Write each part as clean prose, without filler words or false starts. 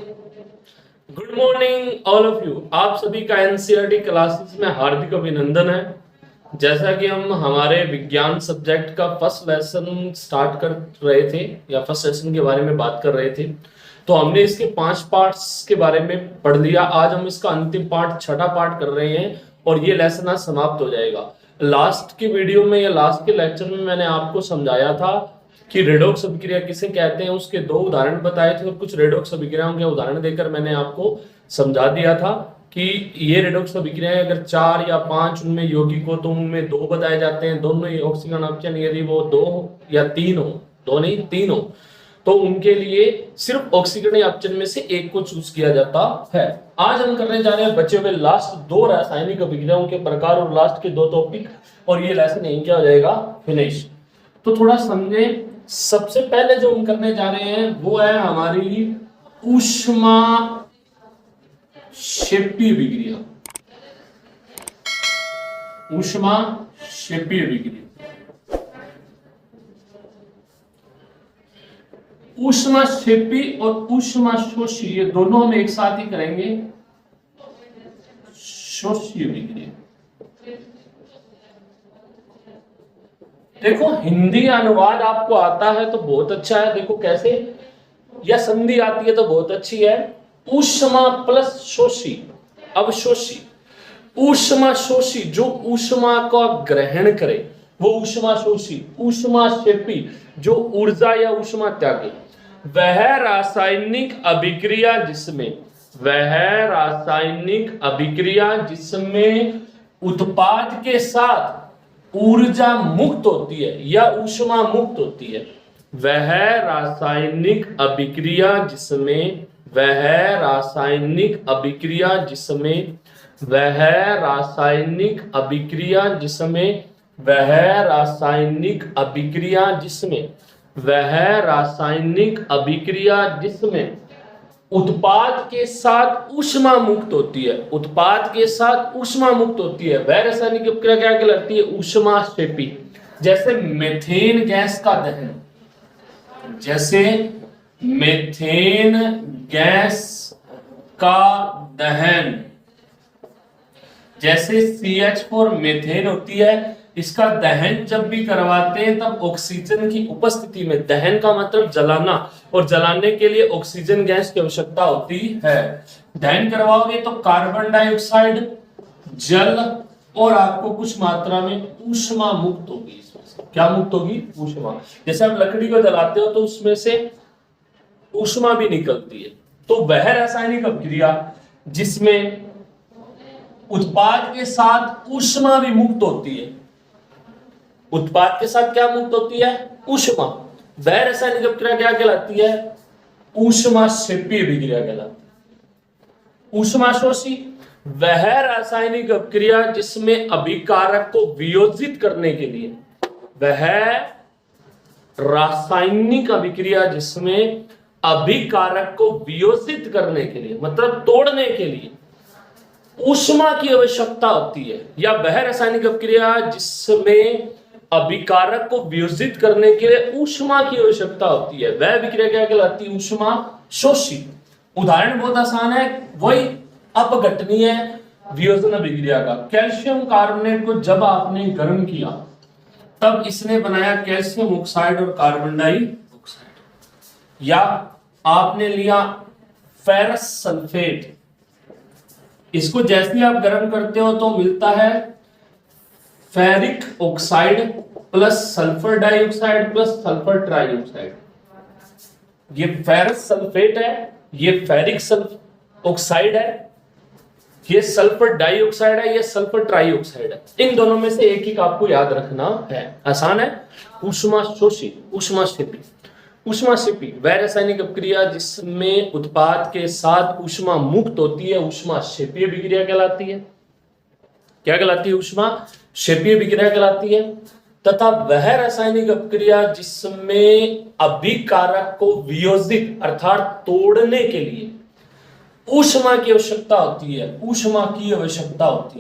Good morning all of you. आप सभी का एनसीईआरटी क्लासेस में हार्दिक अभिनंदन है। जैसा कि हम हमारे विज्ञान सब्जेक्ट का फर्स्ट लेसन स्टार्ट कर रहे थे या फर्स्ट लेसन के बारे में बात कर रहे थे, तो हमने इसके 5 पार्ट्स के बारे में पढ़ लिया। आज हम इसका अंतिम पार्ट, छठा पार्ट कर रहे हैं और ये लेसन आज समाप्त हो जाएगा। लास्ट की वीडियो में या लास्ट के लेक्चर में मैंने आपको समझाया था कि रेडॉक्स अभिक्रिया किसे कहते हैं, उसके 2 उदाहरण बताए थे और कुछ रेडॉक्स अभिक्रियाओं के उदाहरण देकर मैंने आपको समझा दिया था कि ये रेडॉक्स अभिक्रियाएं अगर 4 या 5 उनमें यौगिक हो तो उनमें 2 बताए जाते हैं। दोनों ही ऑक्सीजन अपचयन यदि वो 2 या 3 हो, 2 नहीं 3 हो, तो उनके लिए सिर्फ ऑक्सीजन अपचयन में से एक को चूज किया जाता है। आज हम करने जा रहे हैं बचे हुए लास्ट 2 रासायनिक अभिक्रियाओं के प्रकार और लास्ट के 2 टॉपिक, और ये लेसन यहीं क्या हो जाएगा, फिनिश। तो थोड़ा समझे। सबसे पहले जो हम करने जा रहे हैं वो है हमारी ऊष्माक्षेपी अभिक्रिया। ऊष्माक्षेपी अभिक्रिया, ऊष्माक्षेपी और ऊष्माशोषी ये दोनों हम एक साथ ही करेंगे। शोषी अभिक्रिया, देखो हिंदी अनुवाद आपको आता है तो बहुत अच्छा है। देखो कैसे, या संधि आती है तो बहुत अच्छी है। ऊष्मा प्लस शोषी, अवशोषी। ऊष्मा शोषी जो ऊष्मा का ग्रहण करे वो ऊष्मा शोषी। ऊष्माक्षेपी जो ऊर्जा या ऊष्मा त्यागे। वह रासायनिक अभिक्रिया जिसमें उत्पाद के साथ ऊर्जा मुक्त होती है या ऊष्मा मुक्त होती है, वह रासायनिक अभिक्रिया जिसमें उत्पाद के साथ ऊष्मा मुक्त होती है, वह रासायनिक अभिक्रिया क्या कहलाती है, ऊष्माक्षेपी। जैसे मीथेन गैस का दहन, जैसे CH4 मीथेन होती है, इसका दहन जब भी करवाते हैं तब ऑक्सीजन की उपस्थिति में, दहन का मतलब जलाना, और जलाने के लिए ऑक्सीजन गैस की आवश्यकता होती है। दहन करवाओगे तो कार्बन डाइऑक्साइड, जल और आपको कुछ मात्रा में ऊष्मा मुक्त होगी। इसमें से क्या मुक्त होगी, ऊष्मा। जैसे आप लकड़ी को जलाते हो तो उसमें से ऊष्मा भी निकलती है। तो वह रासायनिक अभिक्रिया जिसमें उत्पाद के साथ ऊष्मा भी मुक्त होती है, उत्पाद के साथ क्या मुक्त होती है, ऊष्मा, वह रासायनिक अभिक्रिया क्या कहलाती है, ऊष्माक्षेपी अभिक्रिया कहलाती है। ऊष्माशोषी वह रासायनिक अभिक्रिया जिसमें अभिकारक को वियोजित करने के लिए, मतलब तोड़ने के लिए ऊष्मा की आवश्यकता होती है, या वह रासायनिक अभिक्रिया जिसमें अभिकारक को वियोजित करने के लिए ऊष्मा की आवश्यकता होती है, वह अभिक्रिया क्या कहलाती है, ऊष्माशोषी। उदाहरण बहुत आसान है, वही अपघटनीय वियोजन अभिक्रिया का। कैल्शियम कार्बोनेट को जब आपने गर्म किया तब इसने बनाया कैल्शियम ऑक्साइड और कार्बन डाइऑक्साइड। या आपने लिया फेरस सल्फेट, इसको जैसे ही आप गर्म करते हो तो मिलता है ferric oxide plus sulphur dioxide plus sulphur trioxide. ये फेरस सल्फेट है, ये फेरिक ऑक्साइड है, ये सल्फर डाइऑक्साइड है, ये सल्फर ट्राइऑक्साइड है। इन दोनों में से एक ही आपको याद रखना है, आसान है। ऊष्माशोषी, ऊष्माक्षेपी वह रासायनिक अभिक्रिया जिसमें उत्पाद के साथ ऊष्मा मुक्त होती है, ऊष्माक्षेपी अभिक्रिया कहलाती है। क्या कहलाती है, ऊष्माक्षेपी अभिक्रिया कहलाती है। तथा वह रासायनिक अभिक्रिया जिसमें अभिकारक को वियोजित अर्थात तोड़ने के लिए ऊष्मा की आवश्यकता होती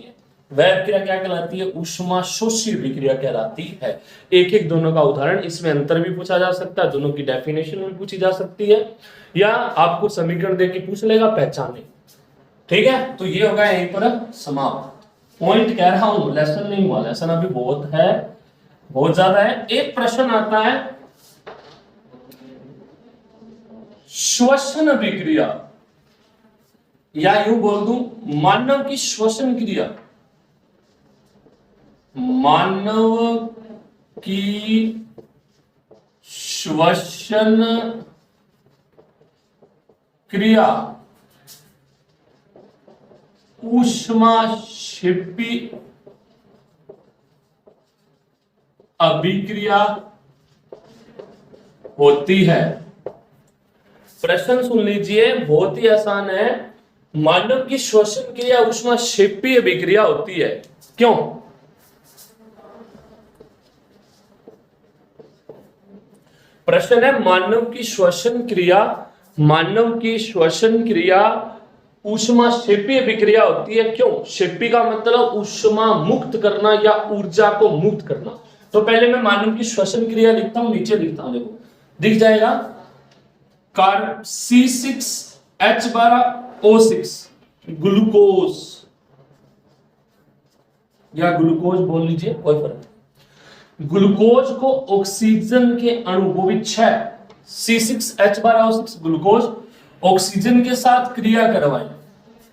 है, वह अभिक्रिया क्या कहलाती है? ऊष्मा शोषी अभिक्रिया कहलाती है। एक एक दोनों का उदाहरण, इसमें अंतर भी पूछा जा सकता है, दोनों की डेफिनेशन भी पूछी जा सकती है, या आपको समीकरण देके पूछ लेगा पहचाने। ठीक है, तो ये होगा यहीं पर समाप्त। पॉइंट कह रहा हूं, लेसन नहीं हुआ, लेसन अभी बहुत है, बहुत ज्यादा है। एक प्रश्न आता है श्वसन अभिक्रिया, या यूं बोल दूं मानव की श्वसन क्रिया, मानव की श्वसन क्रिया ऊष्माक्षेपी अभिक्रिया होती है। प्रश्न सुन लीजिए, बहुत ही आसान है। मानव की श्वसन क्रिया ऊष्माक्षेपी अभिक्रिया होती है, क्यों? प्रश्न है मानव की श्वसन क्रिया, मानव की श्वसन क्रिया ऊष्माक्षेपी अभिक्रिया होती है, क्यों? क्षेपी का मतलब ऊष्मा मुक्त करना या ऊर्जा को मुक्त करना। तो पहले मैं मानव की श्वसन क्रिया लिखता हूं, नीचे लिखता हूं, देखो दिख जाएगा, कार C6H12O6 ग्लूकोज, या ग्लूकोज बोल लीजिए, कोई फर्क नहीं। ग्लूकोज को ऑक्सीजन के अणु, वो भी 6 C6H12O6 ग्लूकोज ऑक्सीजन के साथ क्रिया करवाएं।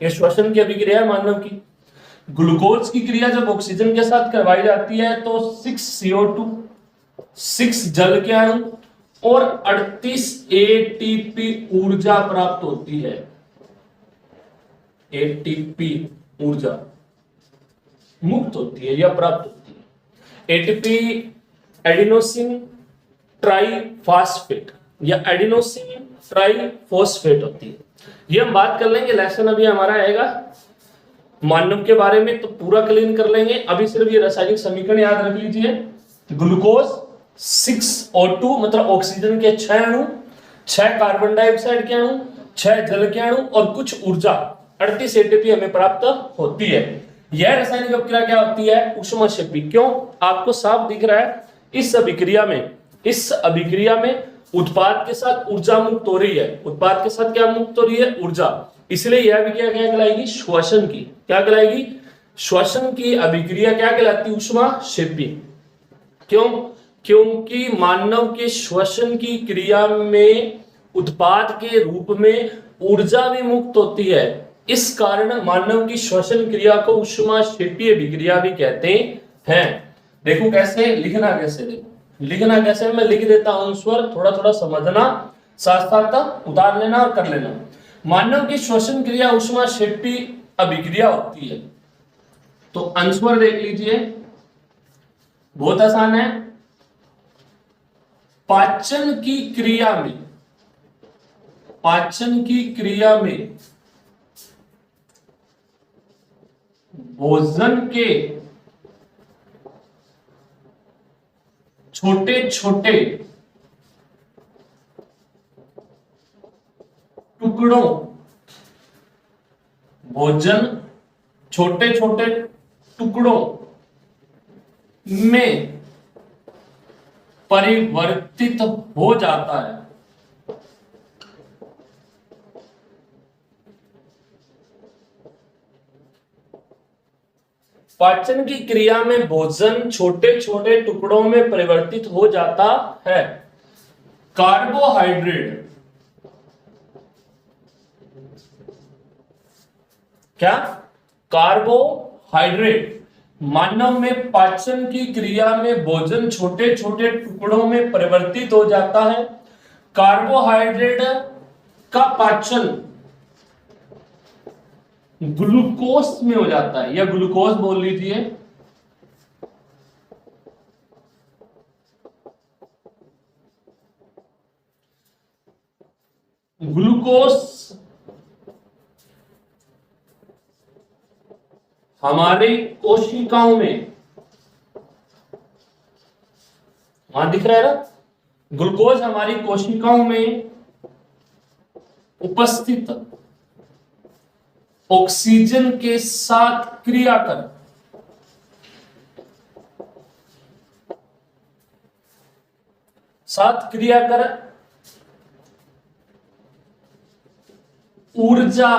ये श्वसन की अभिक्रिया है मानव की। ग्लूकोज की क्रिया जब ऑक्सीजन के साथ करवाई जाती है तो 6 CO2, 6 जल के अणु और 38 ATP ऊर्जा प्राप्त होती है। ATP ऊर्जा मुक्त होती है या प्राप्त होती है। ATP एडिनोसिन ट्राइफॉस्फेट या एडिनोसिन ट्राइफॉस्फेट होती है। ये हम बात कर लेंगे, लेसन अभी हमारा आएगा मानव के बारे में, तो पूरा क्लीन कर लेंगे। अभी सिर्फ ये रासायनिक समीकरण याद रख लीजिए। ग्लूकोज 6O2 मतलब ऑक्सीजन के 6 अणु, 6 कार्बन डाइऑक्साइड के अणु, 6 जल के अणु और कुछ ऊर्जा 38 ATP हमें प्राप्त होती है। यह रासायनिक अभिक्रिया क्या होती है? ऊष्माक्षेपी। क्यों? आपको साफ दिख रहा है, इस अभिक्रिया में उत्पाद के साथ ऊर्जा मुक्त हो रही है। उत्पाद के साथ क्या मुक्त हो रही है? ऊर्जा। इसलिए यह अभिक्रिया क्या कहलाएगी? श्वसन की। क्या कहलाएगी? श्वसन की अभिक्रिया क्या कहलाती है? ऊष्माक्षेपी। क्यों? क्योंकि मानव के श्वसन की क्रिया में उत्पाद के रूप में ऊर्जा भी मुक्त होती है। इस कारण मानव की श्वसन क्रिया को ऊष्माक्षेपी अभिक्रिया भी कहते हैं। देखो कैसे लिखना, कैसे देखो लिखना कैसे, मैं लिख देता हूं स्वर, थोड़ा थोड़ा समझना, साथ साथ उतार लेना और कर लेना। मानव की श्वसन क्रिया ऊष्माक्षेपी अभिक्रिया होती है। तो अंशवर देख लीजिए, बहुत आसान है। पाचन की क्रिया में भोजन के छोटे छोटे टुकड़ों, भोजन छोटे छोटे टुकड़ों में परिवर्तित हो जाता है। पाचन की क्रिया में भोजन छोटे छोटे टुकड़ों में परिवर्तित हो जाता है। कार्बोहाइड्रेट, क्या? कार्बोहाइड्रेट। मानव में पाचन की क्रिया में भोजन छोटे छोटे टुकड़ों में परिवर्तित हो जाता है। कार्बोहाइड्रेट का पाचन ग्लूकोज में हो जाता है, या ग्लूकोज बोल लीजिए। ग्लूकोज हमारी कोशिकाओं में, वहां दिख रहा है ना, ग्लूकोज हमारी कोशिकाओं में उपस्थित ऑक्सीजन के साथ क्रिया कर साथ क्रिया कर ऊर्जा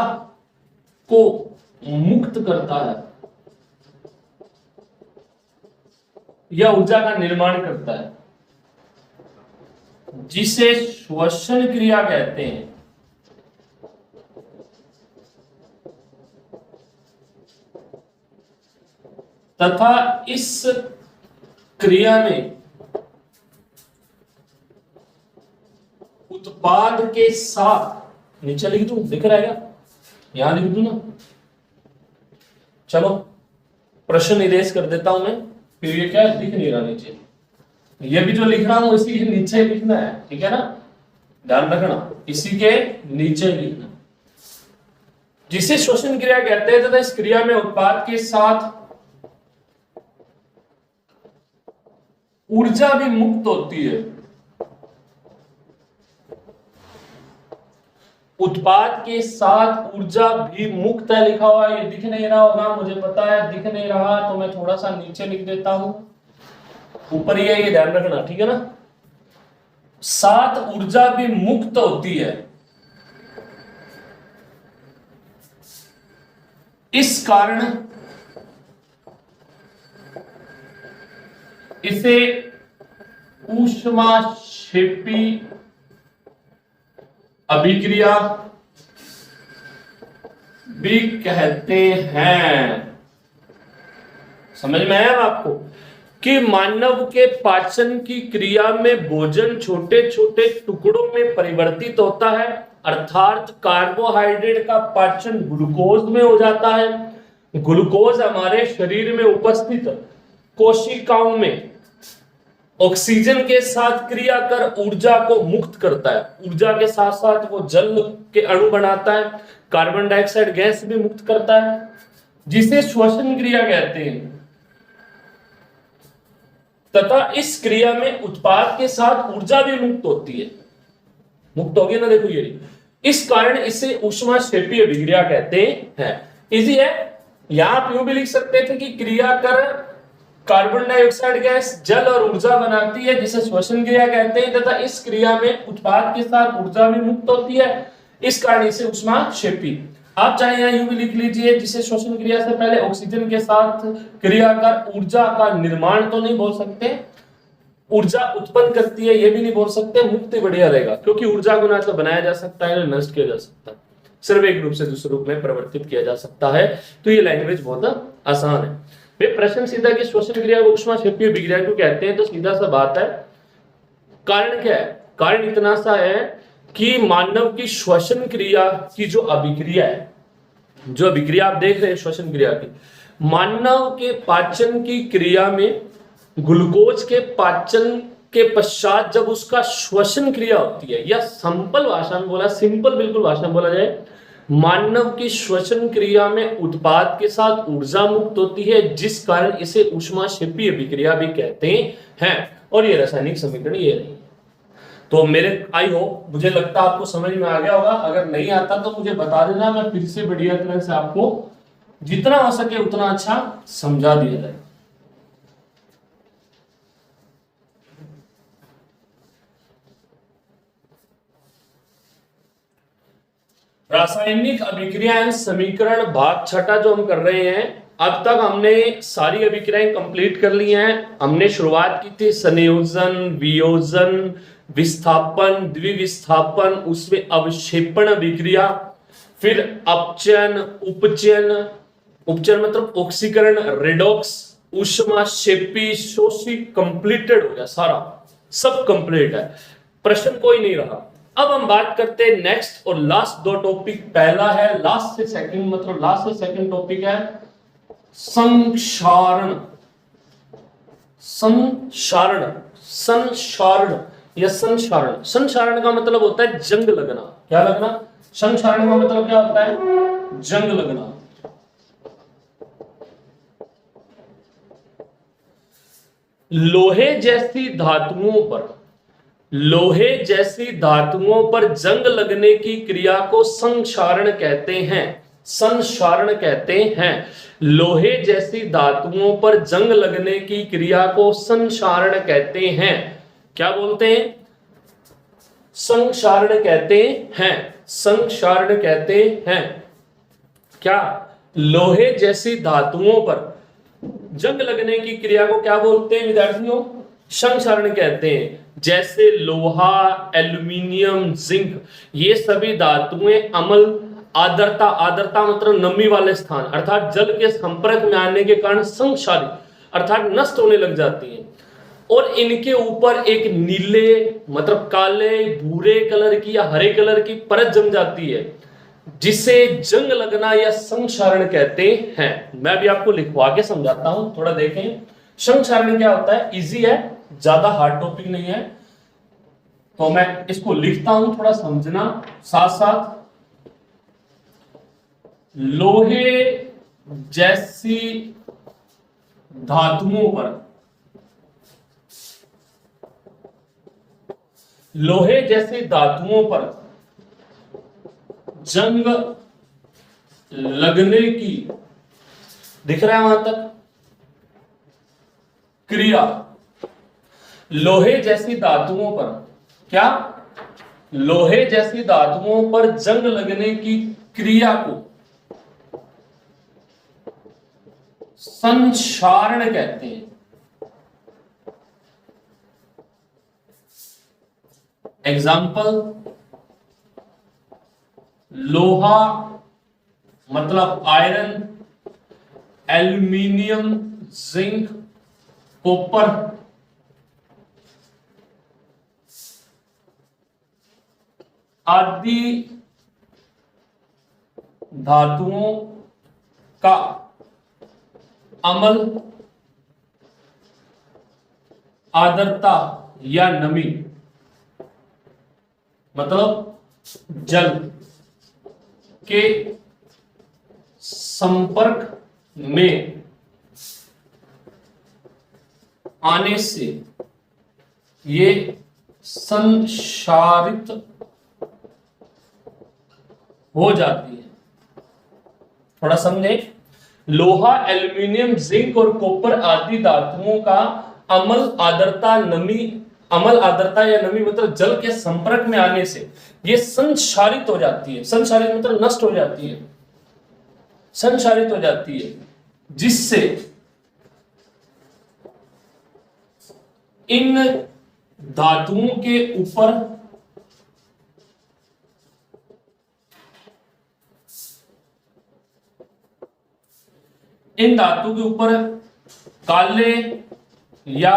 को मुक्त करता है या ऊर्जा का निर्माण करता है, जिसे श्वसन क्रिया कहते हैं। तथा इस क्रिया में उत्पाद के साथ, नीचे लिख दूं, दिख रहा है क्या? यहां लिख दूं ना, चलो प्रश्न निदेश कर देता हूं मैं, फिर ये क्या दिख नहीं रहा नीचे, ये भी जो लिख रहा हूं इसी के नीचे लिखना है, ठीक है ना, ध्यान रखना, इसी के नीचे लिखना, जिसे श्वसन क्रिया कहते हैं। तथा इस क्रिया में उत्पाद के साथ ऊर्जा भी मुक्त होती है। उत्पाद के साथ ऊर्जा भी मुक्त है लिखा हुआ है, ये दिख नहीं रहा होगा, मुझे पता है दिख नहीं रहा, तो मैं थोड़ा सा नीचे लिख देता हूं, ऊपर ही है, ये ध्यान रखना, ठीक है ना। साथ ऊर्जा भी मुक्त होती है, इस कारण इसे ऊष्माक्षेपी अभिक्रिया भी कहते हैं। समझ में आया आपको कि मानव के पाचन की क्रिया में भोजन छोटे छोटे टुकड़ों में परिवर्तित होता है, अर्थात कार्बोहाइड्रेट का पाचन ग्लूकोज में हो जाता है। ग्लूकोज हमारे शरीर में उपस्थित कोशिकाओं में ऑक्सीजन के साथ क्रिया कर ऊर्जा को मुक्त करता है, ऊर्जा के साथ साथ वो जल के अणु बनाता है, कार्बन डाइऑक्साइड गैस भी मुक्त करता है, जिसे श्वसन क्रिया कहते हैं। तथा इस क्रिया में उत्पाद के साथ ऊर्जा भी मुक्त होती है, मुक्त होगी ना, देखो ये, इस कारण इसे ऊष्माक्षेपी अभिक्रिया कहते हैं। इजी है, यहां आप यूं भी लिख सकते थे कि क्रिया कर कार्बन डाइऑक्साइड गैस जल और ऊर्जा बनाती है, जिसे श्वसन क्रिया कहते हैं। तथा इस क्रिया में उत्पाद के साथ ऊर्जा भी मुक्त होती है, इस कारण इसे ऊष्माक्षेपी। आप चाहे यहाँ यूं भी लिख लीजिए, जिसे श्वसन क्रिया से पहले ऑक्सीजन के साथ क्रिया कर ऊर्जा का निर्माण तो नहीं बोल सकते, ऊर्जा उत्पन्न करती है ये भी नहीं बोल सकते, मुक्त बढ़िया रहेगा, क्योंकि ऊर्जा को ना तो बनाया जा सकता है ना नष्ट किया जा सकता है, सिर्फ एक रूप से दूसरे रूप में परिवर्तित किया जा सकता है। तो ये लैंग्वेज बहुत आसान है। प्रश्न सीधा कि श्वसन क्रिया को ऊष्माक्षेपी अभिक्रिया क्यों कहते हैं, तो सीधा सा बात है, कारण क्या है, कारण इतना सा है कि मानव की श्वसन क्रिया की जो अभिक्रिया है, जो अभिक्रिया आप देख रहे हैं श्वसन क्रिया की, मानव के पाचन की क्रिया में ग्लूकोज के पाचन के पश्चात जब उसका श्वसन क्रिया होती है, या सिंपल भाषा में बोला, सिंपल बिल्कुल भाषा में बोला जाए, मानव की श्वसन क्रिया में उत्पाद के साथ ऊर्जा मुक्त होती है, जिस कारण इसे ऊष्माक्षेपी अभिक्रिया भी कहते हैं। और ये रासायनिक समीकरण ये नहीं। तो मेरे आई होप, मुझे लगता है आपको समझ में आ गया होगा, अगर नहीं आता तो मुझे बता देना, मैं फिर से बढ़िया तरह से आपको जितना हो सके उतना अच्छा समझा दिया जाए। रासायनिक अभिक्रिया एवं समीकरण भाग छठा जो हम कर रहे हैं, अब तक हमने सारी अभिक्रियाएं कंप्लीट कर ली हैं। हमने शुरुआत की थी संयोजन, वियोजन, विस्थापन, द्विविस्थापन, उसमें अवक्षेपण अभिक्रिया, फिर अपचयन, उपचयन, उपचयन मतलब ऑक्सीकरण, रेडॉक्स, ऊष्माक्षेपी, शोषी, कंप्लीटेड हो गया, सारा सब कंप्लीट है, प्रश्न कोई नहीं रहा। अब हम बात करते हैं नेक्स्ट और लास्ट दो टॉपिक। पहला है लास्ट से सेकंड, मतलब लास्ट से सेकंड टॉपिक है संक्षारण। संक्षारण, संक्षारण या संक्षारण, संक्षारण का मतलब होता है जंग लगना। क्या लगना? संक्षारण का मतलब क्या होता है? जंग लगना। लोहे जैसी धातुओं पर, लोहे जैसी धातुओं पर जंग लगने की क्रिया को संक्षारण कहते हैं। संक्षारण कहते हैं। लोहे जैसी धातुओं पर जंग लगने की क्रिया को संक्षारण कहते हैं। क्या बोलते हैं? संक्षारण कहते हैं, संक्षारण कहते हैं। क्या? लोहे जैसी धातुओं पर जंग लगने की क्रिया को क्या बोलते हैं विद्यार्थियों? संक्षारण कहते हैं। जैसे लोहा, एल्यूमिनियम, जिंक, ये सभी धातुएं अम्ल आर्द्रता, आर्द्रता मतलब नमी वाले स्थान अर्थात जल के संपर्क में आने के कारण संक्षारित अर्थात नष्ट होने लग जाती हैं और इनके ऊपर एक नीले मतलब काले, भूरे कलर की या हरे कलर की परत जम जाती है, जिसे जंग लगना या संक्षारण कहते हैं। मैं भी आपको लिखवा के समझाता हूं, थोड़ा देखें। संक्षारण क्या होता है? इजी है, ज्यादा हार्ड टॉपिक नहीं है, तो मैं इसको लिखता हूं, थोड़ा समझना साथ साथ। लोहे जैसी धातुओं पर, लोहे जैसी धातुओं पर जंग लगने की, दिख रहा है वहां तक? क्रिया, लोहे जैसी धातुओं पर क्या? लोहे जैसी धातुओं पर जंग लगने की क्रिया को संक्षारण कहते हैं। एग्जाम्पल, लोहा मतलब आयरन, एल्यूमिनियम, जिंक, कॉपर, आदि धातुओं का अम्ल, आर्द्रता या नमी मतलब जल के संपर्क में आने से ये संक्षारित हो जाती है। थोड़ा समझे। लोहा, एल्यूमिनियम, जिंक और कॉपर आदि धातुओं का अम्ल, आर्द्रता, नमी, अम्ल, आर्द्रता या नमी मतलब जल के संपर्क में आने से ये संक्षारित हो जाती है। संक्षारित मतलब नष्ट हो जाती है, संक्षारित हो जाती है, जिससे इन धातुओं के ऊपर इन धातु के ऊपर काले या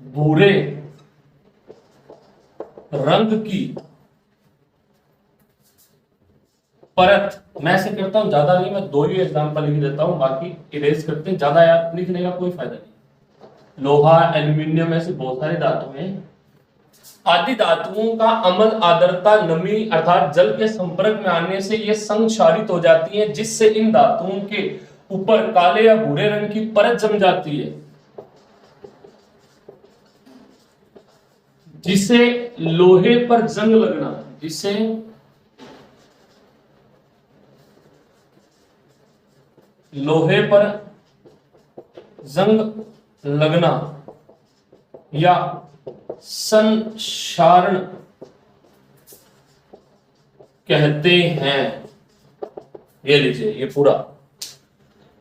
भूरे रंग की परत, मैं ऐसे करता हूं, ज्यादा नहीं, मैं 2 ही एग्जांपल लिख देता हूं, बाकी इरेज करते हैं, ज्यादा याद लिखने का कोई फायदा नहीं। लोहा, एल्यूमिनियम, ऐसे बहुत सारी धातुएं हैं। आदि धातुओं का अम्ल, आर्द्रता, नमी अर्थात जल के संपर्क में आने से ये संक्षारित हो जाती है, जिससे इन धातुओं के ऊपर काले या भूरे रंग की परत जम जाती है, जिसे लोहे पर जंग लगना, जिसे लोहे पर जंग लगना या संक्षारण कहते हैं। ये लीजिए, ये पूरा।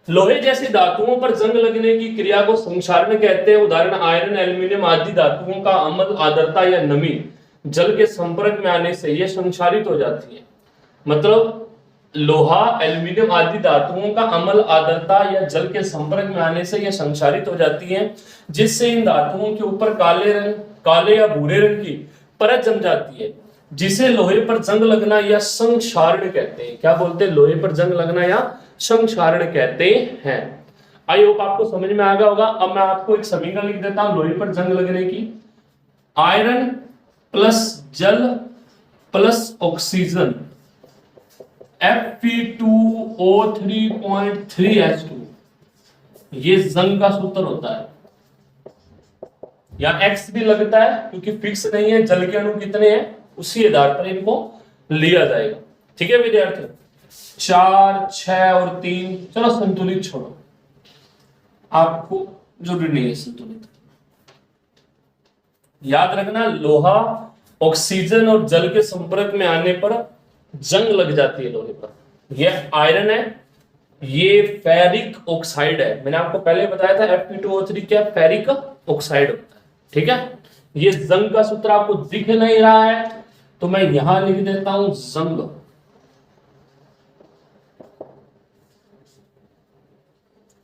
लोहे जैसी धातुओं पर जंग लगने की क्रिया को संक्षारण कहते हैं। उदाहरण, आयरन, एल्यूमिनियम आदि धातुओं का अम्ल, आर्द्रता या नमी जल के संपर्क में आने से यह संक्षारित हो जाती है। मतलब लोहा, एल्यूमिनियम आदि धातुओं का अम्ल, आर्द्रता या जल के संपर्क में आने से यह संक्षारित हो जाती है, जिससे इन धातुओं के ऊपर काले या भूरे रंग की परत जम जाती है, जिसे लोहे पर जंग लगना या संक्षारण कहते हैं। क्या बोलते हैं? लोहे पर जंग लगना या संक्षारण कहते हैं। आई होप आपको समझ में आ गया होगा। अब मैं आपको एक समीकरण लिख देता हूं लोहे पर जंग लगने की। आयरन प्लस जल प्लस ऑक्सीजन Fe2O3.3H2, ये जंग का सूत्र होता है। या X भी लगता है क्योंकि फिक्स नहीं है, जल के अणु कितने हैं उसी आधार पर इनको लिया जाएगा। ठीक है विद्यार्थी, 4, 6 और 3, चलो संतुलित छोड़ो, आपको जरूरी नहीं है संतुलित। याद रखना, लोहा ऑक्सीजन और जल के संपर्क में आने पर जंग लग जाती है लोहे पर। यह आयरन है, ये फेरिक ऑक्साइड है। मैंने आपको पहले बताया था Fe2O3 क्या फेरिक ऑक्साइड होता है, ठीक है। ये जंग का सूत्र आपको दिख नहीं रहा है तो मैं यहां लिख देता हूं जंग,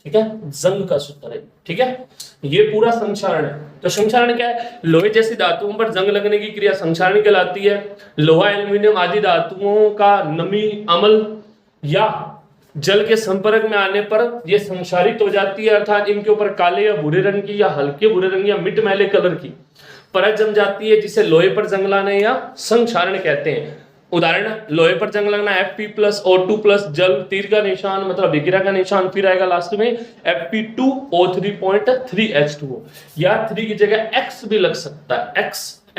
ठीक है, जंग का सूत्र है, ठीक है। ये पूरा संक्षारण है। तो संक्षारण क्या है? लोहे जैसी धातुओं पर जंग लगने की क्रिया संक्षारण कहलाती है। लोहा, एल्यूमिनियम आदि धातुओं का नमी, अम्ल या जल के संपर्क में आने पर यह संक्षारित हो जाती है, अर्थात इनके ऊपर काले या भूरे रंग की या हल्के भूरे रंग या मिट मैले कलर की परत जम जाती है, जिसे लोहे पर जंग लाने या संक्षारण कहते हैं। उदाहरण, लोहे पर जंग लगना Fe+O2+ जल, तीर का निशान मतलब विकिरण का निशान, फिर आएगा लास्ट में Fe2O3.3H2O, या 3 की जगह X भी लग सकता है,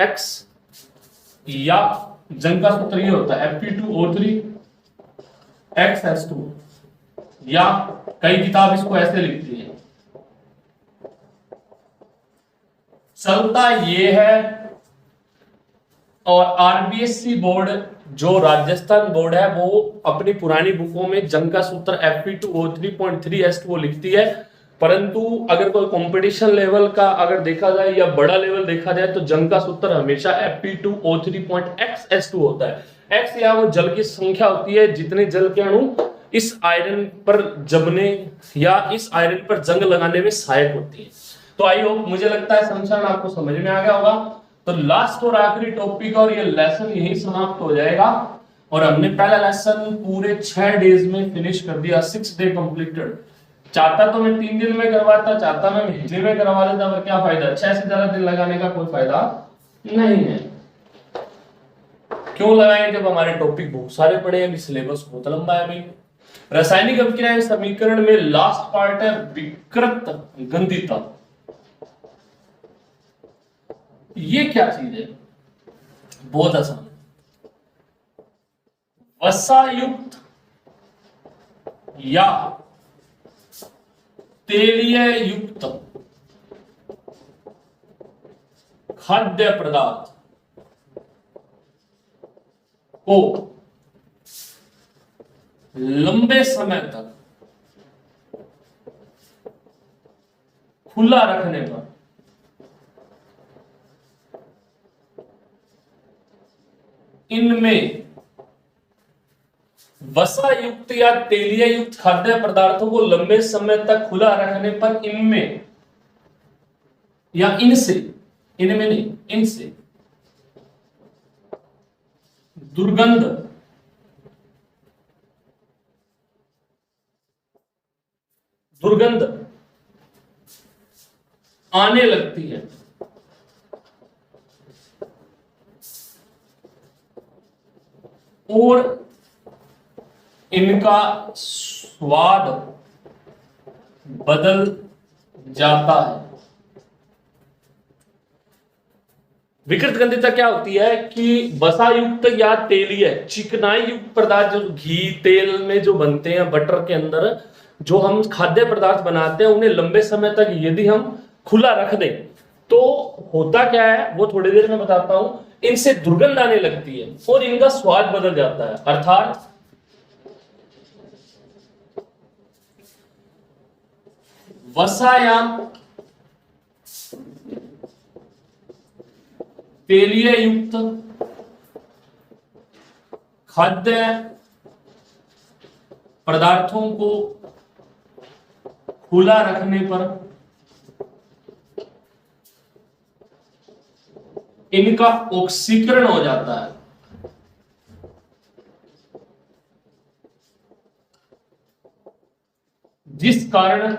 X, या जंग का सूत्र ये होता है Fe2O3XH2, या कई किताब इसको ऐसे लिखती है। चलता ये है, और आरबीएससी बोर्ड जो राजस्थान बोर्ड है वो अपनी पुरानी बुकों में जंग का सूत्र Fe2O3.3H2O लिखती है, परंतु अगर कोई कंपटीशन लेवल का अगर देखा जाए या बड़ा लेवल देखा जाए तो जंग का सूत्र हमेशा Fe2O3.XH2 होता है। X या वो जल की संख्या होती है जितने जल के अणु इस आयरन पर जमने या इस आयरन पर जंग लगाने में सहायक होती है। तो आई होप, मुझे लगता है संक्षारण आपको समझ में आ गया होगा। तो लास्ट और आखिरी टॉपिक और ये लेसन यही समाप्त हो जाएगा, और हमने पहला लेसन पूरे 6 डेज में फिनिश कर दिया, 6 डे कंप्लीटेड। चाहता तो मैं 3 दिन में करवाता, चाहता मैं महीने में करवा देता, पर क्या फायदा, 6 से ज्यादा दिन लगाने का कोई फायदा नहीं है। क्यों लगाएं जब हमारे टॉपिक बहुत सारे पड़े हैं, सिलेबस बहुत लंबा है भाई। रासायनिक अभिक्रियाएं समीकरण में लास्ट पार्ट है विकृत गंधिता। ये क्या चीज है? बहुत आसान, वसायुक्त या तेलीय युक्त खाद्य पदार्थ को लंबे समय तक खुला रखने पर इनमें वसा युक्त या तेलीय युक्त खाद्य पदार्थों को लंबे समय तक खुला रखने पर इनमें या इनसे, इनमें नहीं, इनसे दुर्गंध आने लगती है, और इनका स्वाद बदल जाता है। विकृत गंधिता क्या होती है कि वसा युक्त या तेलीय चिकनाई युक्त पदार्थ जो घी तेल में जो बनते हैं, बटर के अंदर जो हम खाद्य पदार्थ बनाते हैं, उन्हें लंबे समय तक यदि हम खुला रख दें तो होता क्या है वो थोड़ी देर में बताता हूं। इनसे दुर्गंध आने लगती है और इनका स्वाद बदल जाता है, अर्थात वसा या तेलीय युक्त खाद्य पदार्थों को खुला रखने पर इनका ऑक्सीकरण हो जाता है, जिस कारण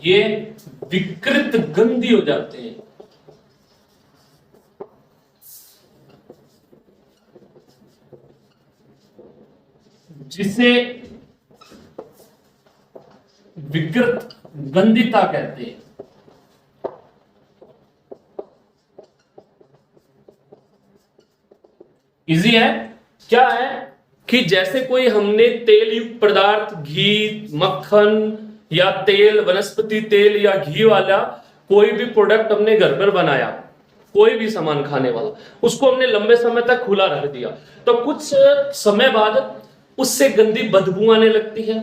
ये विकृत गंधी हो जाते हैं। जिसे विकृत गंधिता कहते हैं। इजी है, क्या है कि जैसे कोई हमने तेल युक्त पदार्थ घी, मक्खन या तेल, वनस्पति तेल या घी वाला कोई भी प्रोडक्ट हमने घर पर बनाया, कोई भी सामान खाने वाला, उसको हमने लंबे समय तक खुला रख दिया, तो कुछ समय बाद उससे गंदी बदबू आने लगती है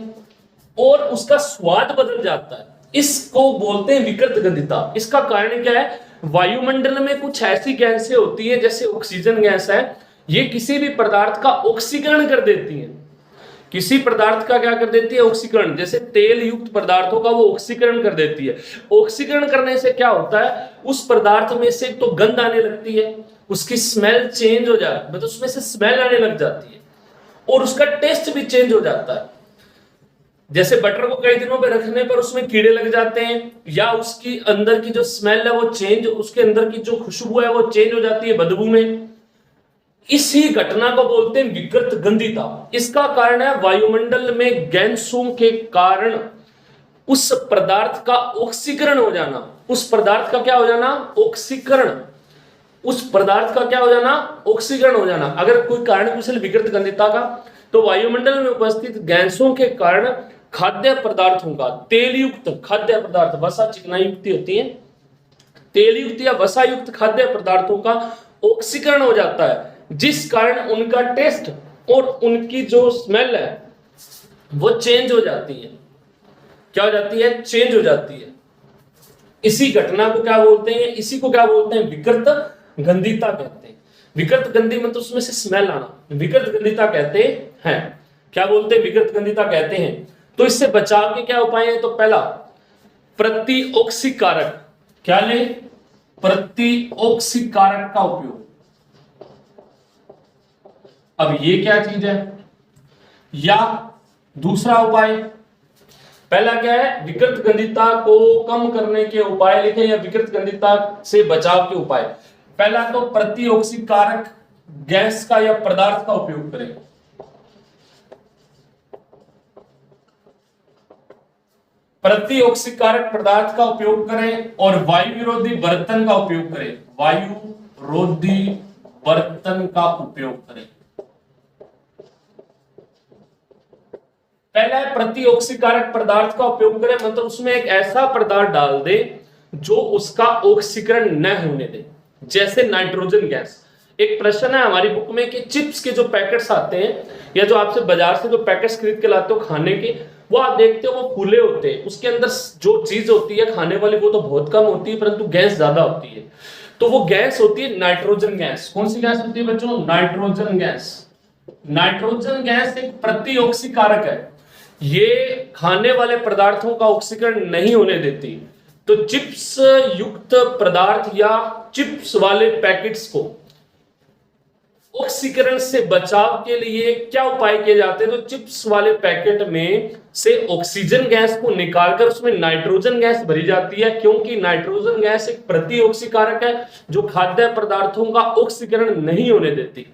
और उसका स्वाद बदल जाता है। इसको बोलते हैं विकृत गंधिता। इसका कारण क्या है? वायुमंडल में कुछ ऐसी गैसें होती है, जैसे ऑक्सीजन गैस है, ये किसी भी पदार्थ का ऑक्सीकरण कर देती है। किसी पदार्थ का क्या कर देती है? ऑक्सीकरण। जैसे तेल युक्त पदार्थों का वो ऑक्सीकरण कर देती है। ऑक्सीकरण करने से क्या होता है? उस पदार्थ में से तो गंध आने लगती है, उसकी स्मेल चेंज हो जाती है, मतलब उसमें से स्मेल आने लग जाती है और उसका टेस्ट भी चेंज हो जाता है। जैसे बटर को कई दिनों पे रखने पर उसमें कीड़े लग जाते हैं, या उसकी अंदर की जो स्मेल है वो चेंज, उसके अंदर की जो खुशबू है वो चेंज हो जाती है बदबू में। इसी घटना को बोलते हैं विकृत गंधिता। इसका कारण है वायुमंडल में गैसों के कारण उस पदार्थ का ऑक्सीकरण हो जाना। उस पदार्थ का क्या हो जाना? ऑक्सीकरण। उस पदार्थ का क्या हो जाना? ऑक्सीकरण हो जाना। अगर कोई कारण कुशल विकृत गंधिता का, तो वायुमंडल में उपस्थित गैसों के कारण खाद्य पदार्थों का, तेल युक्त खाद्य पदार्थ, वसा चिकनाई युक्त होती है, तेल युक्त या वसा युक्त खाद्य पदार्थों का ऑक्सीकरण हो जाता है, जिस कारण उनका टेस्ट और उनकी जो स्मेल है वो चेंज हो जाती है। क्या हो जाती है? चेंज हो जाती है। इसी घटना को क्या बोलते हैं? इसी को क्या बोलते हैं? विकृत गंधिता कहते हैं। विकृत गंधी मतलब उसमें से स्मेल आना, विकृत गंधिता कहते हैं। क्या बोलते हैं? विकृत गंधिता कहते हैं। तो इससे बचाव के क्या उपाय हैं? तो पहला, प्रतिऑक्सीकारक। क्या ले? प्रतिऑक्सीकारक का उपयोग। अब ये क्या चीज है? या दूसरा उपाय, पहला क्या है? विकृत गंधिता को कम करने के उपाय लिखें या विकृत गंधिता से बचाव के उपाय। पहला तो प्रतिऑक्सीकारक गैस का या पदार्थ का उपयोग करें। प्रतिऑक्सीकारक पदार्थ का उपयोग करें और वायु विरोधी बर्तन का उपयोग करें। वायु रोधी बर्तन का उपयोग करें। पहला है प्रतिऑक्सीकारक पदार्थ का उपयोग करें, मतलब उसमें एक ऐसा पदार्थ डाल दे जो उसका ऑक्सीकरण न होने दे, जैसे नाइट्रोजन गैस। एक प्रश्न है हमारी बुक में कि चिप्स के जो पैकेट्स आते हैं या जो आपसे बाजार से जो पैकेट्स खरीद के लाते हो खाने के, वो आप देखते हो वो फूले होते हैं, उसके अंदर जो चीज होती है खाने वाली वो तो बहुत कम होती है, परंतु गैस ज्यादा होती है। तो वो गैस होती है नाइट्रोजन गैस। कौन सी गैस होती है बच्चों? Nitrogen gas. नाइट्रोजन गैस एक प्रतिऑक्सीकारक है, ये खाने वाले पदार्थों का ऑक्सीकरण नहीं होने देती। तो चिप्स युक्त पदार्थ या चिप्स वाले पैकेट्स को ऑक्सीकरण से बचाव के लिए क्या उपाय किए जाते हैं? तो चिप्स वाले पैकेट में से ऑक्सीजन गैस को निकालकर उसमें नाइट्रोजन गैस भरी जाती है, क्योंकि नाइट्रोजन गैस एक प्रतिऑक्सीकारक है जो खाद्य पदार्थों का ऑक्सीकरण नहीं होने देती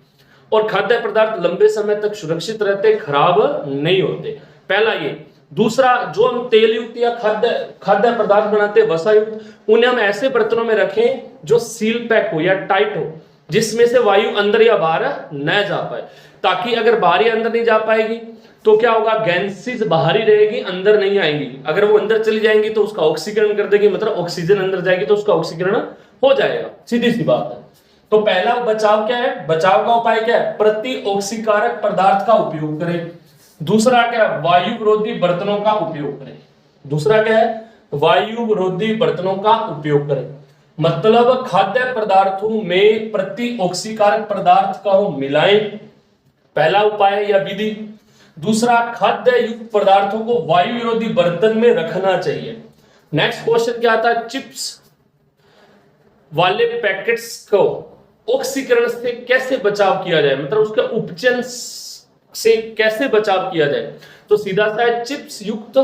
और खाद्य पदार्थ लंबे समय तक सुरक्षित रहते, खराब नहीं होते। पहला ये। दूसरा, जो हम तेल युक्त या खाद्य पदार्थ बनाते हैं वसा युक्त, उन्हें हम ऐसे बर्तनों में रखें जो सील पैक हो या टाइट हो, जिसमें से वायु अंदर या बाहर न जा पाए, ताकि अगर बाहर या अंदर नहीं जा पाएगी तो क्या होगा? गैसेस बाहर ही रहेगी, अंदर नहीं आएंगी। अगर वो अंदर चली जाएंगी तो उसका ऑक्सीकरण कर देगी, मतलब ऑक्सीजन अंदर जाएगी तो उसका ऑक्सीकरण हो जाएगा। सीधी सी बात है। तो पहला बचाव क्या है? बचाव का उपाय क्या है? प्रतिऑक्सीकारक पदार्थ का उपयोग करें। दूसरा क्या है? वायु विरोधी बर्तनों का उपयोग करें। दूसरा क्या है? वायु विरोधी बर्तनों का उपयोग करें, मतलब खाद्य पदार्थों में प्रतिऑक्सीकारक पदार्थ का मिलाएं, पहला उपाय या विधि। दूसरा, खाद्य युक्त पदार्थों को वायु विरोधी बर्तन में रखना चाहिए। नेक्स्ट क्वेश्चन क्या आता है? चिप्स वाले पैकेट्स को ऑक्सीकरण से कैसे बचाव किया जाए, मतलब उसके उपचयन से कैसे बचाव किया जाए? तो सीधा सा है, चिप्स युक्त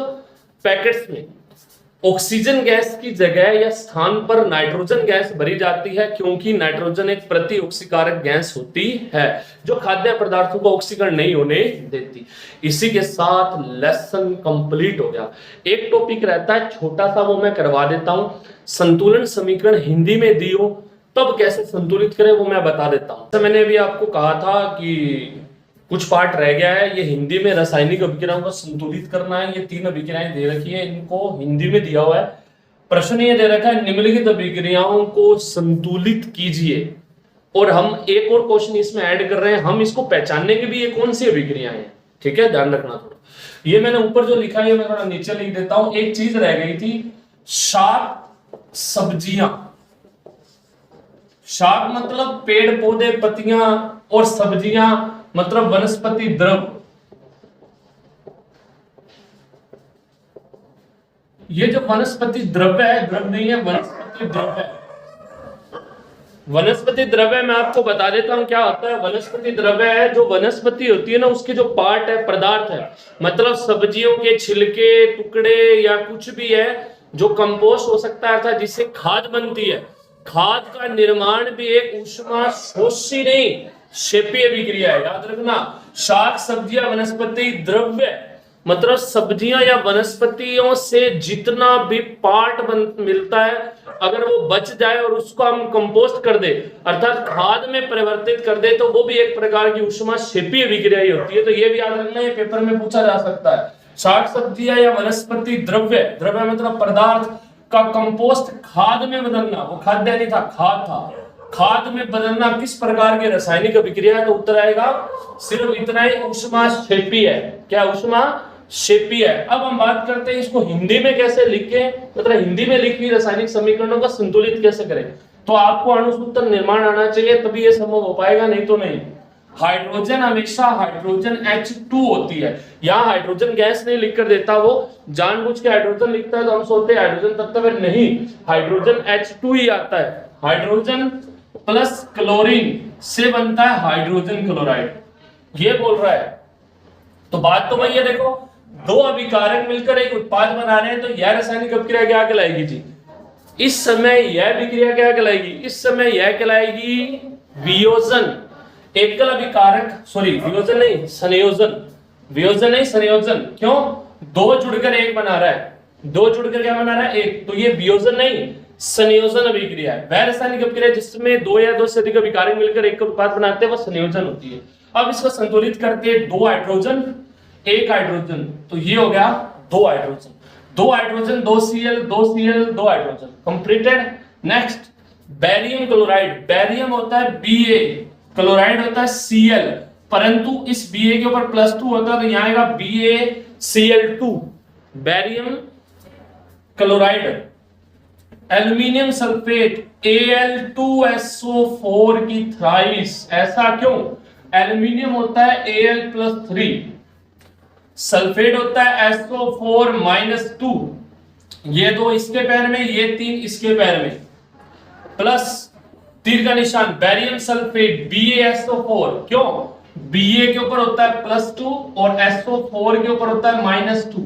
पैकेट्स में ऑक्सीजन गैस की जगह या स्थान पर नाइट्रोजन गैस भरी जाती है, क्योंकि नाइट्रोजन एक प्रतिऑक्सीकारक गैस होती है जो खाद्य पदार्थों को ऑक्सीकरण नहीं होने देती। इसी के साथ लेसन कंप्लीट हो गया। एक टॉपिक रहता है छोटा सा, वो मैं करवा देता हूं। संतुलन समीकरण हिंदी में दी हो तब कैसे संतुलित करें वो मैं बता देता हूं। तो मैंने अभी आपको कहा था कि कुछ पार्ट रह गया है, ये हिंदी में रासायनिक अभिक्रियाओं को संतुलित करना है। ये 3 अभिक्रियाएं दे रखी है, इनको हिंदी में दिया हुआ है प्रश्न ये दे रखा है निम्नलिखित अभिक्रियाओं को संतुलित कीजिए, और हम एक और क्वेश्चन इसमें ऐड कर रहे हैं, हम इसको पहचानने के भी ये कौन सी अभिक्रियाएं हैं, ठीक है, ध्यान रखना थोड़ा। ये मैंने ऊपर जो लिखा है मैं थोड़ा नीचे लिख देता हूं। एक चीज रह गई थी, शाक सब्जियां। शाक मतलब पेड़ पौधे पत्तियां, और सब्जियां मतलब वनस्पति द्रव। ये जो वनस्पति द्रव्य है, द्रव नहीं है, वनस्पति द्रव्य है। वनस्पति द्रव्य मैं आपको बता देता हूं क्या होता है। वनस्पति द्रव्य है जो वनस्पति होती है ना, उसके जो पार्ट है, पदार्थ है, मतलब सब्जियों के छिलके, टुकड़े या कुछ भी है जो कंपोस्ट हो सकता है, अर्थात जिससे खाद बनती है। खाद का निर्माण भी एक ऊष्मा शोषी नहीं, क्षेपीय अभिक्रिया है, याद रखना। शाक सब्जियां वनस्पति द्रव्य मतलब सब्जियां या वनस्पतियों से जितना भी पार्ट मिलता है, अगर वो बच जाए और उसको हम कंपोस्ट कर दे, अर्थात खाद में परिवर्तित कर दे, तो वो भी एक प्रकार की ऊष्मा क्षेपीय अभिक्रिया ही होती है। तो ये भी याद रखना, ये पेपर में पूछा जा सकता है। शाक सब्जियां या वनस्पति द्रव्य, द्रव्य मतलब पदार्थ का कंपोस्ट खाद में बदलना, वो खाद्य नहीं था, खाद था। खाद में बदलना किस प्रकार की रासायनिक अभिक्रिया है, तो उत्तर आएगा सिर्फ इतना ही, ऊष्मा क्षेपीय है। क्या ऊष्मा क्षेपीय है। अब हम बात करते हैं इसको हिंदी में कैसे लिखें, मतलब हिंदी में लिखी रासायनिक समीकरणों का संतुलित कैसे करें। तो आपको अणुसूत्र निर्माण आना चाहिए, तभी ये संभव हो पाएगा, नहीं तो नहीं। हाइड्रोजन हमेशा हाइड्रोजन H2 होती है। यहाँ हाइड्रोजन गैस नहीं लिख कर देता, वो जानबूझ के हाइड्रोजन लिखता है, तो हम सोचते हैं हाइड्रोजन तत्व है, नहीं, हाइड्रोजन H2 ही आता है। हाइड्रोजन प्लस क्लोरीन से बनता है हाइड्रोजन क्लोराइड, ये बोल रहा है। तो बात तो वही है, देखो दो अभिकारक मिलकर एक उत्पाद बना रहे हैं, तो यह रासायनिक अभिक्रिया क्या कहलाएगी जी। इस समय यह अभिक्रिया क्या कहलाएगी, इस समय यह कहलाएगी वियोजन। एकल अभिकारक, सॉरी वियोजन नहीं, संयोजन। वियोजन नहीं, संयोजन। क्यों, दो जुड़कर एक बना रहा है, दो जुड़कर क्या बना रहा है, एक। तो ये वियोजन नहीं, संयोजन अभिक्रिया है। वह रासायनिक अभिक्रिया जिसमें दो या दो से अधिक अभिकारक मिलकर एक उत्पाद बनाते हैं, वह संयोजन होती है। अब इसको संतुलित करते हैं, दो हाइड्रोजन एक हाइड्रोजन, तो ये हो गया दो हाइड्रोजन, दो हाइड्रोजन, दो Cl, दो Cl, दो hydrogen, completed. Next barium chloride, barium होता है Ba, क्लोराइड होता है Cl, परंतु इस Ba के ऊपर +2 होता है, तो यहाँ आएगा BaCl2, barium chloride. Aluminium sulphate Al2SO4 की थ्राइस, ऐसा क्यों, एल्यूमिनियम होता है Al+3, सल्फेट होता है SO4-2, ये दो इसके पैर में, ये तीन इसके पैर में, प्लस तीर का निशान, बेरियम सल्फेट BaSO4, क्यों, Ba के ऊपर होता है +2 और SO4 के ऊपर होता है -2,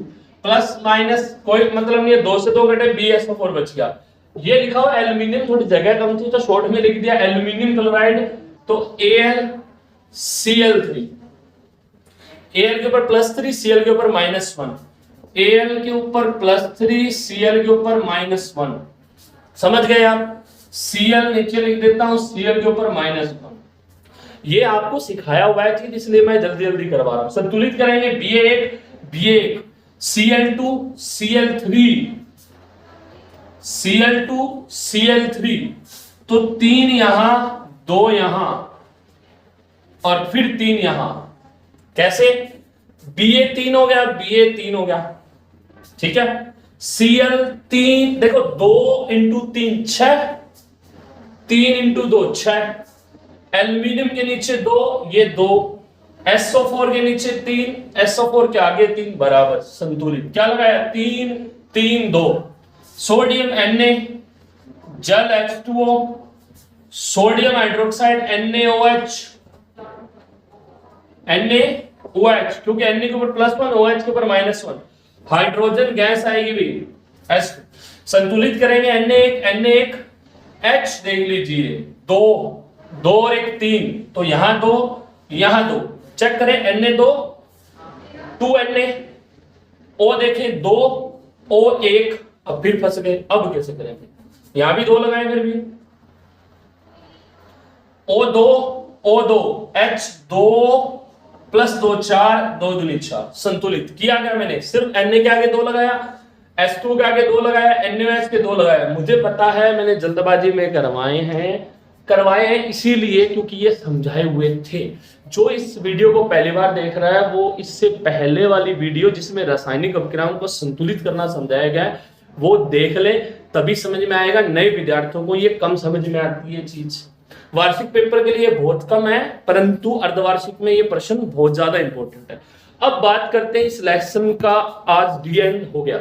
प्लस माइनस कोई मतलब नहीं है, 2 से 2 घटे, BaSO4 बच गया। ये लिखा हुआ एल्यूमिनियम, थोड़ी जगह कम थी तो शॉर्ट में लिख दिया एल्यूमिनियम क्लोराइड, तो AlCl3, Al के ऊपर +3, Cl के ऊपर -1, Al के ऊपर +3, Cl के ऊपर -1, समझ गए आप। Cl नीचे लिख देता हूं, Cl के ऊपर -1, ये आपको सिखाया हुआ है चीज, इसलिए मैं जल्दी जल्दी करवा रहा हूं। संतुलित करेंगे Ba1 Cl2 Cl3, Cl2 Cl3, तो 3 यहां, 2 यहां और फिर 3 यहां, कैसे, Ba3 हो गया, Ba3 हो गया, ठीक है। Cl3 देखो 2 × 3 6, 3 × 2 6, एल्यूमिनियम के नीचे 2, ये 2, SO4 के नीचे 3, SO4 के आगे 3, बराबर संतुलित। क्या लगाया, 3 3 2, सोडियम Na, जल H2O, sodium hydroxide NaOH, NaOH, क्योंकि Na के ऊपर +1, OH के ऊपर -1, हाइड्रोजन गैस आएगी भी H, संतुलित करेंगे Na1 H, देख लीजिए 2 2 और 1 3, तो यहां 2 यहां 2, चेक करें Na2 2 Na, O देखें 2 O1, अब फिर फंस गए, अब कैसे करें, यहां भी 2 लगाए, फिर भी O2 H2 +2 4, 2 दूनी 4, संतुलित किया गया। मैंने सिर्फ Na के आगे 2 लगाया, S2 के आगे 2 लगाया, NaOH के 2 लगाया। मुझे पता है मैंने जल्दबाजी में करवाए हैं इसीलिए क्योंकि ये समझाए हुए थे। जो इस वीडियो को पहली बार देख रहा है वो इससे पहले वाली वीडियो जिसमें रासायनिक अभिक्रियाओं को संतुलित करना समझाया गया है वो देख ले, तभी समझ में आएगा। नए विद्यार्थियों को ये कम समझ में आती है चीज। वार्षिक पेपर के लिए बहुत कम है, परंतु अर्धवार्षिक में ये प्रश्न बहुत ज्यादा इंपॉर्टेंट है। अब बात करते हैं इस लेसन का। आज डी एंड हो गया,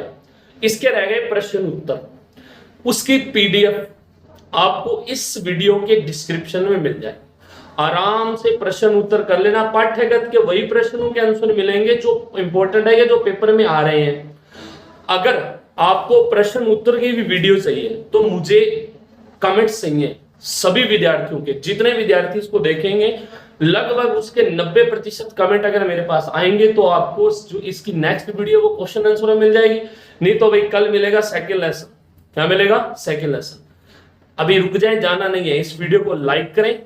इसके रह गए प्रश्न उत्तर। उसकी पीडीएफ आपको इस वीडियो के डिस्क्रिप्शन में मिल जाए, आराम से प्रश्न उत्तर कर लेना। पाठ्यगत के वही प्रश्नों के आंसर मिलेंगे जो इंपॉर्टेंट है, जो पेपर में आ रहे हैं। अगर आपको प्रश्न उत्तर की भी वीडियो चाहिए तो मुझे कमेंट्स चाहिए सभी विद्यार्थियों के। जितने विद्यार्थी इसको देखेंगे लगभग उसके 90% कमेंट अगर मेरे पास आएंगे तो आपको जो इसकी नेक्स्ट वीडियो वो क्वेश्चन आंसर में मिल जाएगी। नहीं तो भाई कल मिलेगा सेकंड लेसन। क्या मिलेगा? Second lesson. अभी रुक जाए, जाना नहीं है। इस वीडियो को लाइक करें,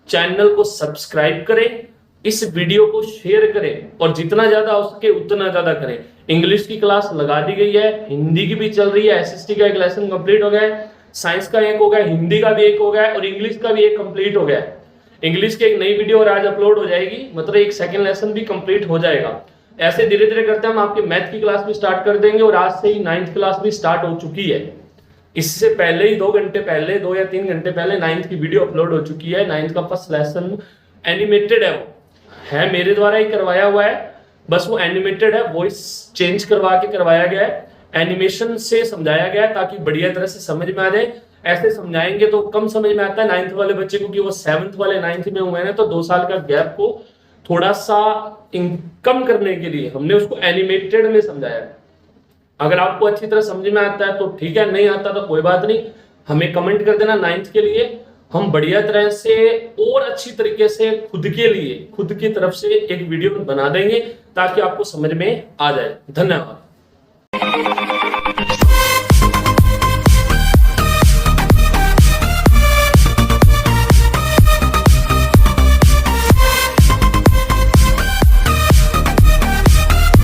चैनल को सब्सक्राइब करें, इस वीडियो को शेयर करें और जितना ज्यादा हो सके उतना ज्यादा करें। इंग्लिश की क्लास लगा दी गई है, हिंदी की भी चल रही है। एसएसटी का एक लेसन कंप्लीट हो गया है, साइंस का एक हो गया, हिंदी का भी एक हो गया है और इंग्लिश का भी एक कंप्लीट हो गया है। इंग्लिश की एक नई वीडियो और आज अपलोड हो जाएगी, मतलब एक सेकंड लेसन भी कंप्लीट हो जाएगा। ऐसे धीरे धीरे करते हम आपके मैथ की क्लास भी स्टार्ट कर देंगे और आज से ही 9th क्लास भी स्टार्ट हो चुकी है। इससे पहले ही 2 घंटे पहले, 2 या 3 घंटे पहले 9th की वीडियो अपलोड हो चुकी है। 9th का फर्स्ट लेसन एनिमेटेड है, वो है मेरे द्वारा ही करवाया हुआ है, बस वो एनिमेटेड है, वॉइस चेंज करवा के करवाया गया है, एनिमेशन से समझाया गया है ताकि बढ़िया तरह से समझ में आ जाए। ऐसे समझाएंगे तो कम समझ में आता है 9th वाले बच्चे को, क्योंकि वो 7th वाले 9th में हुए हैं, तो 2 साल का गैप को थोड़ा सा कम करने के लिए हमने उसको एनिमेटेड में समझाया है। अगर आपको अच्छी तरह समझ में आता है तो ठीक है, नहीं आता तो कोई बात नहीं, हमें कमेंट कर देना 9th के लिए। हम बढ़िया तरह से और अच्छी तरीके से खुद के लिए, खुद की तरफ से एक वीडियो बना देंगे ताकि आपको समझ में आ जाए। धन्यवाद।